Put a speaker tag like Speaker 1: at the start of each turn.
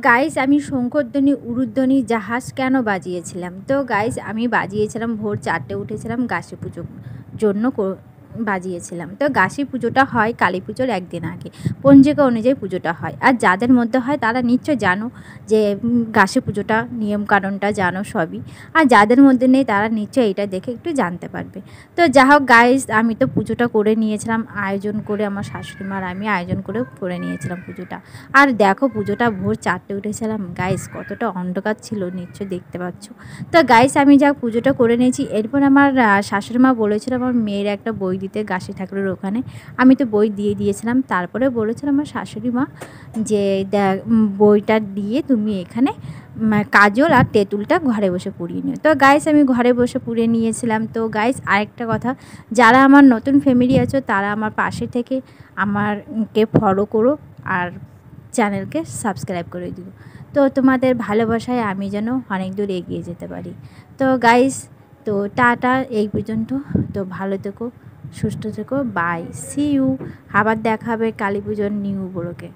Speaker 1: Guys আমি শঙ্খধ্বনি উলুধ্বনি জাহাজ কেন বাজিয়েছিলাম? তো গাইস আমি বাজিয়েছিলাম ভোর 4টে উঠেছিলাম গাছি পুজোর জন্য বাজিয়েছিলাম। তো গাছি পুজোটা হয় কালী পুজোর একদিন আগে, পঞ্জিকা অনুযায়ী পুজোটা হয়। আর যাদের মধ্যে হয় তারা নিশ্চয় জানো যে গাছি পুজোটা নিয়মকানুনটা জানো সবই। আর যাদের মধ্যে নেই তারা নিশ্চয়ই এটা দেখে একটু জানতে পারবে। তো যা হোক গাইস, আমি তো পুজোটা করে নিয়েছিলাম, আয়োজন করে আমার শাশুড়ি মার আমি আয়োজন করে নিয়েছিলাম পুজোটা। আর দেখো পুজোটা ভোর 4টে উঠেছিলাম গাইস, কতটা অন্ধকার ছিল নিশ্চয় দেখতে পাচ্ছ। তো গাইস আমি যা পুজোটা করে নিয়েছি, এরপর আমার শাশুড়ি মা বলেছিল আমার মেয়ের একটা বই দিতে গাছি ঠাকুরের ওখানে। আমি তো বই দিয়ে দিয়েছিলাম। তারপরে বলেছিল আমার শাশুড়ি মা যে বইটা দিয়ে তুমি এখানে কাজল আর তেঁতুলটা ঘরে বসে পুড়িয়ে নিও। তো গাইস আমি ঘরে বসে পুড়িয়ে নিয়েছিলাম। তো গাইস আরেকটা কথা, যারা আমার নতুন ফ্যামিলি আছো তারা আমার পাশে থেকে আমারকে ফলো করো আর চ্যানেলকে সাবস্ক্রাইব করে দিও। তো তোমাদের ভালোবাসায় আমি যেন অনেক দূর এগিয়ে যেতে পারি। তো গাইস, তো টাটা, এই পর্যন্ত। তো ভালো থেকো, সুস্থ থেকো, বাই, সি ইউ। আবার দেখা হবে কালী পুজোর নিউ ব্লগে।